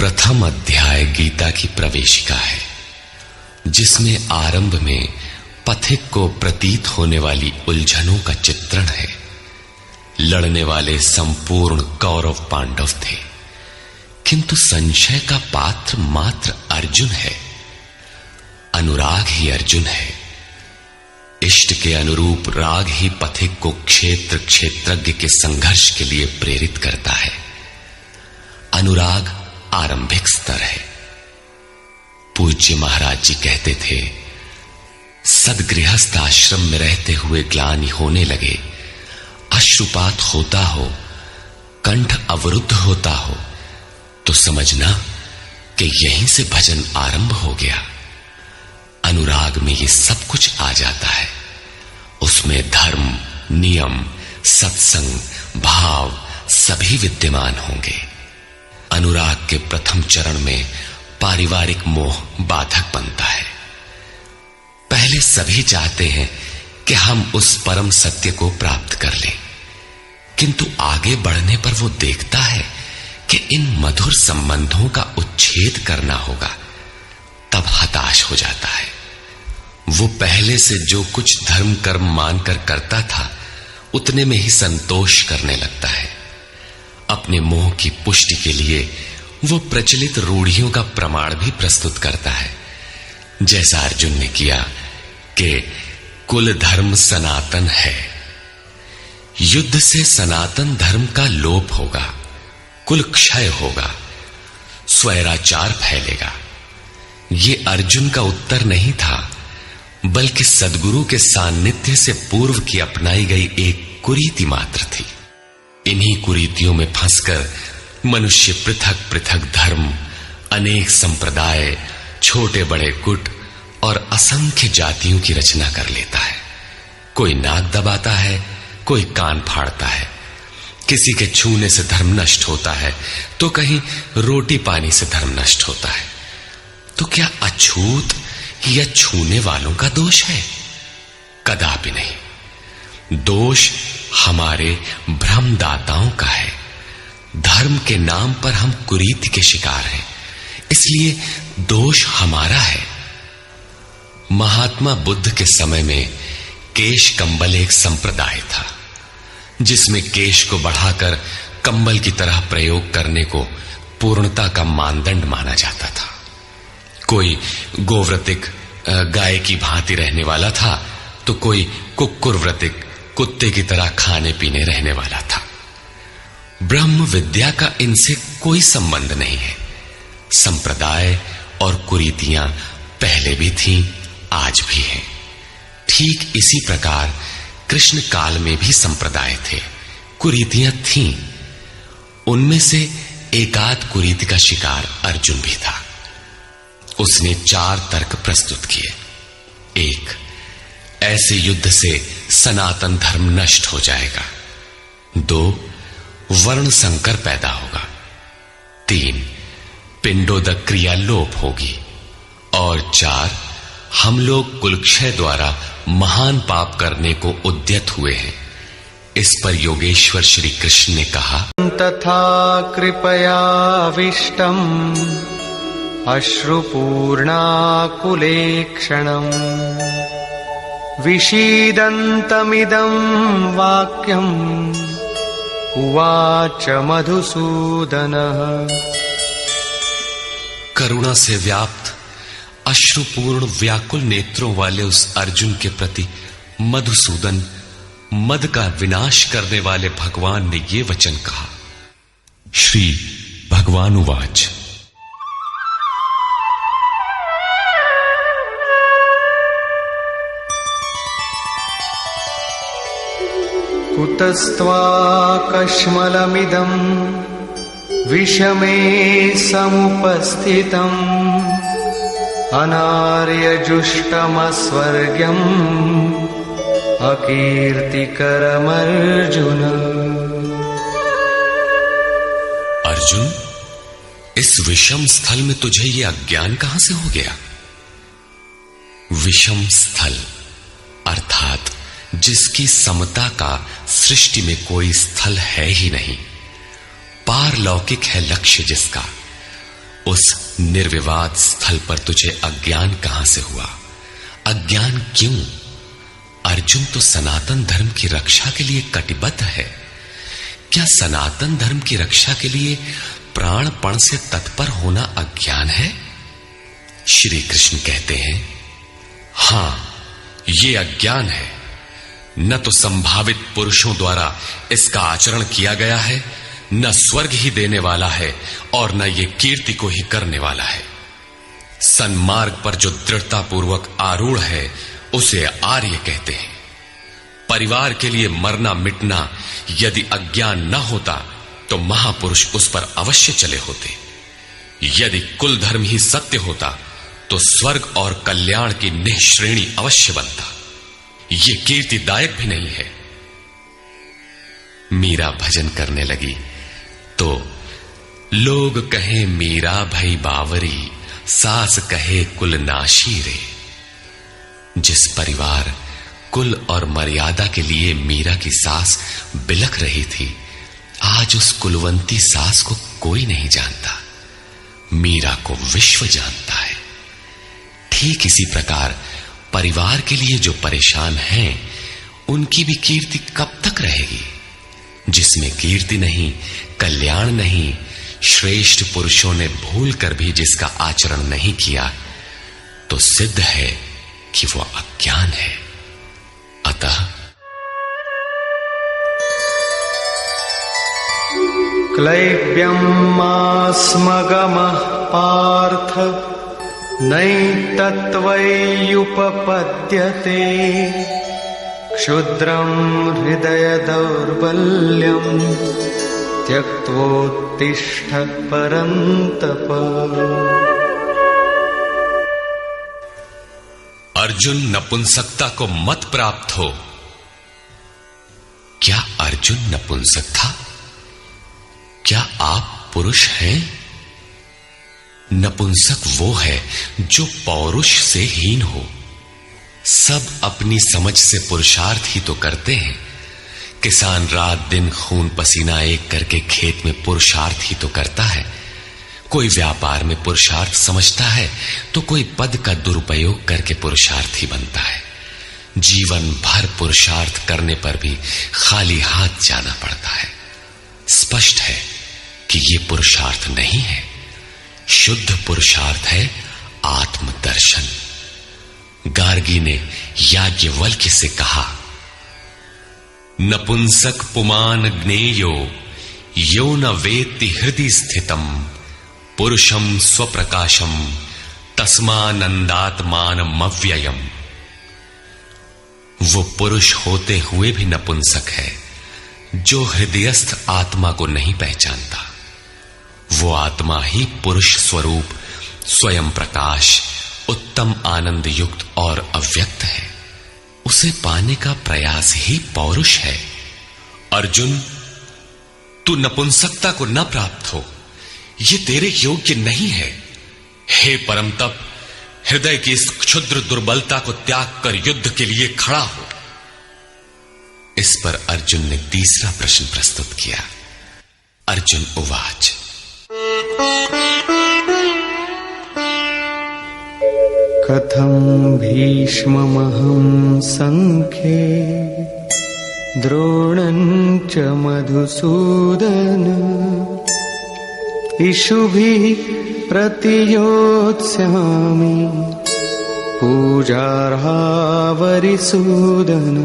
प्रथम अध्याय गीता की प्रवेशिका है, जिसमें आरंभ में पथिक को प्रतीत होने वाली उलझनों का चित्रण है। लड़ने वाले संपूर्ण कौरव पांडव थे, किंतु संशय का पात्र मात्र अर्जुन है। अनुराग ही अर्जुन है। इष्ट के अनुरूप राग ही पथिक को क्षेत्र क्षेत्रज्ञ के संघर्ष के लिए प्रेरित करता है। अनुराग आरंभिक स्तर है। पूज्य महाराज जी कहते थे, सदगृहस्थ आश्रम में रहते हुए ग्लानि होने लगे, अश्रुपात होता हो, कंठ अवरुद्ध होता हो, तो समझना कि यहीं से भजन आरंभ हो गया। अनुराग में ये सब कुछ आ जाता है। उसमें धर्म, नियम, सत्संग, भाव सभी विद्यमान होंगे। अनुराग के प्रथम चरण में पारिवारिक मोह बाधक बनता है। पहले सभी चाहते हैं कि हम उस परम सत्य को प्राप्त कर लें, किंतु आगे बढ़ने पर वो देखता है कि इन मधुर संबंधों का उच्छेद करना होगा, तब हताश हो जाता है। वो पहले से जो कुछ धर्म कर्म मानकर करता था, उतने में ही संतोष करने लगता है। अपने मोह की पुष्टि के लिए वो प्रचलित रूढ़ियों का प्रमाण भी प्रस्तुत करता है, जैसा अर्जुन ने किया कि कुल धर्म सनातन है। युद्ध से सनातन धर्म का लोप होगा, कुल क्षय होगा, स्वैराचार फैलेगा। ये अर्जुन का उत्तर नहीं था, बल्कि सद्गुरु के सान्निध्य से पूर्व की अपनाई गई एक कुरीति मात्र थी। इन्हीं कुरीतियों में फंसकर मनुष्य पृथक पृथक धर्म, अनेक संप्रदाय, छोटे बड़े गुट और असंख्य जातियों की रचना कर लेता है। कोई नाक दबाता है, कोई कान फाड़ता है, किसी के छूने से धर्म नष्ट होता है, तो कहीं रोटी पानी से धर्म नष्ट होता है। तो क्या अछूत या छूने वालों का दोष है? कदापि नहीं। दोष हमारे भ्रमदाताओं का है। धर्म के नाम पर हम कुरीति के शिकार हैं, इसलिए दोष हमारा है। महात्मा बुद्ध के समय में केश कंबल एक संप्रदाय था, जिसमें केश को बढ़ाकर कंबल की तरह प्रयोग करने को पूर्णता का मानदंड माना जाता था। कोई गोव्रतिक गाय की भांति रहने वाला था, तो कोई कुक्कुरव्रतिक कुत्ते की तरह खाने पीने रहने वाला था। ब्रह्म विद्या का इनसे कोई संबंध नहीं है। संप्रदाय और कुरीतियां पहले भी थीं, आज भी हैं। ठीक इसी प्रकार कृष्ण काल में भी संप्रदाय थे, कुरीतियां थीं। उनमें से एकाध कुरीति का शिकार अर्जुन भी था। उसने 4 तर्क प्रस्तुत किए। 1, ऐसे युद्ध से सनातन धर्म नष्ट हो जाएगा। 2, वर्ण संकर पैदा होगा। 3, पिंडोदक क्रिया लोप होगी। और 4, हम लोग कुलक्षय द्वारा महान पाप करने को उद्यत हुए हैं। इस पर योगेश्वर श्री कृष्ण ने कहा, तथा कृपयाविष्टम् अश्रुपूर्णाकुलेक्षणम् विषीदन्तमिदं वाक्यम् उवाच मधुसूदनः। करुणा से व्याप्त अश्रुपूर्ण व्याकुल नेत्रों वाले उस अर्जुन के प्रति मधुसूदन, मद का विनाश करने वाले भगवान ने ये वचन कहा। श्री भगवान उवाच, कुतस्त्वाकश्मलमिदम् विषमे समुपस्थितम् अनार्यजुष्टमस्वर्ग्यम् अकीर्तिकरमर्जुन। अर्जुन, इस विषम स्थल में तुझे ये अज्ञान कहां से हो गया? विषम स्थल अर्थात जिसकी समता का सृष्टि में कोई स्थल है ही नहीं, पारलौकिक है लक्ष्य जिसका, उस निर्विवाद स्थल पर तुझे अज्ञान कहां से हुआ? अज्ञान क्यों? अर्जुन तो सनातन धर्म की रक्षा के लिए कटिबद्ध है। क्या सनातन धर्म की रक्षा के लिए प्राणपण से तत्पर होना अज्ञान है? श्री कृष्ण कहते हैं, हां, यह अज्ञान है। न तो संभावित पुरुषों द्वारा इसका आचरण किया गया है, न स्वर्ग ही देने वाला है और न ये कीर्ति को ही करने वाला है। सन्मार्ग पर जो दृढ़ता पूर्वक आरूढ़ है उसे आर्य कहते हैं। परिवार के लिए मरना मिटना यदि अज्ञान न होता तो महापुरुष उस पर अवश्य चले होते। यदि कुल धर्म ही सत्य होता तो स्वर्ग और कल्याण की निःश्रेणी अवश्य बनता। ये कीर्तिदायक भी नहीं है। मीरा भजन करने लगी तो लोग कहें मीरा भई बावरी, सास कहे कुल नाशी रे। जिस परिवार, कुल और मर्यादा के लिए मीरा की सास बिलख रही थी, आज उस कुलवंती सास को कोई नहीं जानता। मीरा को विश्व जानता है। ठीक इसी प्रकार परिवार के लिए जो परेशान हैं, उनकी भी कीर्ति कब तक रहेगी? जिसमें कीर्ति नहीं, कल्याण नहीं, श्रेष्ठ पुरुषों ने भूल कर भी जिसका आचरण नहीं किया, तो सिद्ध है कि वो अज्ञान है। अतः क्लैब्यम् स्मगमः पार्थ नैतत्त्वय्युपपद्यते क्षुद्रम् हृदय दौर्बल्यम् त्यक्त्वोत्तिष्ठ परन्तप। अर्जुन, नपुंसकता को मत प्राप्त हो। क्या अर्जुन नपुंसक था? क्या आप पुरुष हैं? नपुंसक वो है जो पौरुष से हीन हो। सब अपनी समझ से पुरुषार्थ ही तो करते हैं। किसान रात दिन खून पसीना एक करके खेत में पुरुषार्थ ही तो करता है। कोई व्यापार में पुरुषार्थ समझता है तो कोई पद का दुरुपयोग करके पुरुषार्थी बनता है। जीवन भर पुरुषार्थ करने पर भी खाली हाथ जाना पड़ता है। स्पष्ट है कि यह पुरुषार्थ नहीं है। शुद्ध पुरुषार्थ है आत्मदर्शन। गार्गी ने याज्ञवल्क्य से कहा, नपुंसक पुमान ज्ञेयो यो न वेत्ति हृदि स्थितम पुरुषम स्वप्रकाशम तस्मानंदात्मानमव्ययम्। वो पुरुष होते हुए भी नपुंसक है जो हृदयस्थ आत्मा को नहीं पहचानता। वो आत्मा ही पुरुष स्वरूप, स्वयं प्रकाश, उत्तम आनंद युक्त और अव्यक्त है। उसे पाने का प्रयास ही पौरुष है। अर्जुन, तू नपुंसकता को न प्राप्त हो, ये तेरे योग्य नहीं है। हे परम तप, हृदय की इस क्षुद्र दुर्बलता को त्याग कर युद्ध के लिए खड़ा हो। इस पर अर्जुन ने तीसरा प्रश्न प्रस्तुत किया। अर्जुन उवाच, कथं भीष्ममहं संख्ये द्रोणं च मधुसूदन इषुभिः प्रतियोत्स्यामि पूजार्हा वरिसूदन।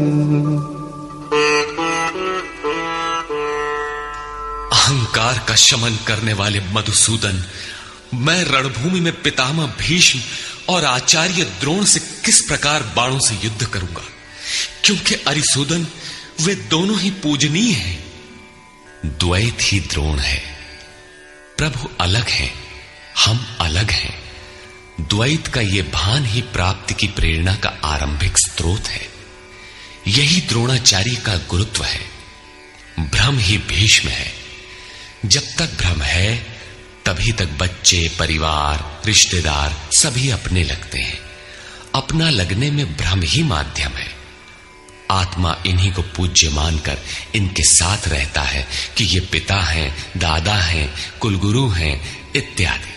अहंकार का शमन करने वाले मधुसूदन, मैं रणभूमि में पितामह भीष्म और आचार्य द्रोण से किस प्रकार बाणों से युद्ध करूंगा, क्योंकि अरिसूदन वे दोनों ही पूजनीय हैं। द्वैत ही द्रोण है। प्रभु अलग हैं, हम अलग हैं। द्वैत का ये भान ही प्राप्ति की प्रेरणा का आरंभिक स्रोत है। यही द्रोणाचार्य का गुरुत्व है। भ्रम ही भीष्म है। जब तक भ्रम है तभी तक बच्चे, परिवार, रिश्तेदार सभी अपने लगते हैं। अपना लगने में भ्रम ही माध्यम है। आत्मा इन्हीं को पूज्य मानकर इनके साथ रहता है कि ये पिता हैं, दादा हैं, कुलगुरु हैं इत्यादि।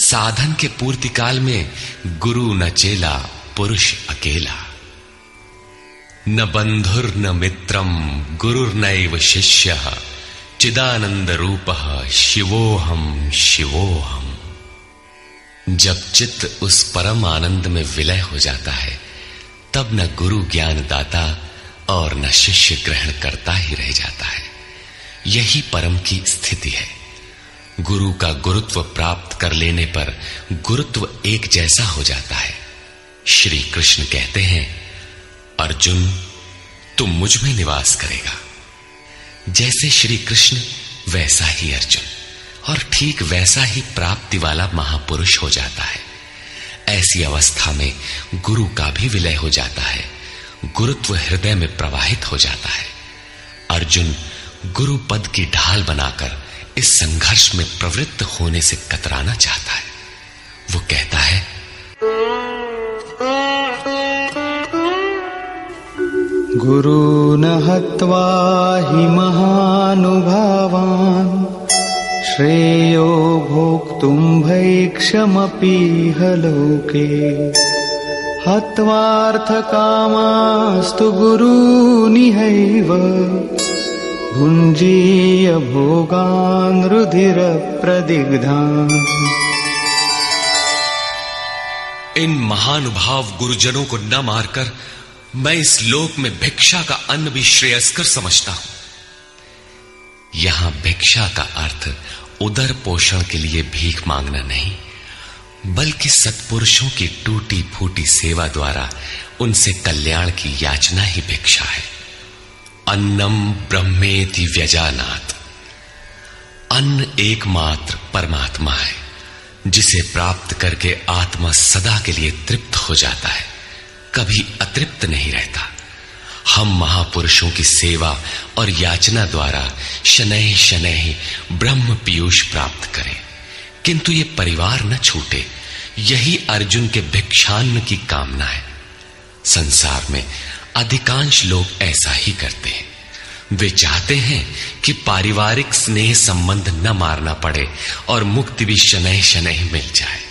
साधन के पूर्ति काल में गुरु न चेला पुरुष अकेला। न बंधुर न मित्रम गुरुर्नैव शिष्यः चिदानंद रूपः शिवोहम शिवोहम। जब चित्त उस परम आनंद में विलय हो जाता है, तब न गुरु ज्ञान दाता और न शिष्य ग्रहण करता ही रह जाता है। यही परम की स्थिति है। गुरु का गुरुत्व प्राप्त कर लेने पर गुरुत्व एक जैसा हो जाता है। श्री कृष्ण कहते हैं, अर्जुन तुम मुझ में निवास करेगा। जैसे श्री कृष्ण वैसा ही अर्जुन, और ठीक वैसा ही प्राप्ति वाला महापुरुष हो जाता है। ऐसी अवस्था में गुरु का भी विलय हो जाता है, गुरुत्व हृदय में प्रवाहित हो जाता है। अर्जुन गुरु पद की ढाल बनाकर इस संघर्ष में प्रवृत्त होने से कतराना चाहता है। वो कहता है, गुरून् हत्वा हि महानुभावान् श्रेयो भोक्तुम् भैक्षमपीह लोके हत्वार्थकामास्तु गुरूनिहैव भुञ्जीय भोगान् रुधिरप्रदिग्धान्। इन महानुभाव गुरुजनों को न मारकर मैं इस लोक में भिक्षा का अन्न भी श्रेयस्कर समझता हूं। यहां भिक्षा का अर्थ उदर पोषण के लिए भीख मांगना नहीं, बल्कि सत्पुरुषों की टूटी फूटी सेवा द्वारा उनसे कल्याण की याचना ही भिक्षा है। अन्नम ब्रह्मेति व्यजानात्। अन्न एकमात्र परमात्मा है, जिसे प्राप्त करके आत्मा सदा के लिए तृप्त हो जाता है, कभी अतृप्त नहीं रहता। हम महापुरुषों की सेवा और याचना द्वारा शनैः शनैः ब्रह्म पीयूष प्राप्त करें, किंतु ये परिवार न छूटे, यही अर्जुन के भिक्षान्न की कामना है। संसार में अधिकांश लोग ऐसा ही करते हैं। वे चाहते हैं कि पारिवारिक स्नेह संबंध न मारना पड़े और मुक्ति भी शनैः शनैः मिल जाए।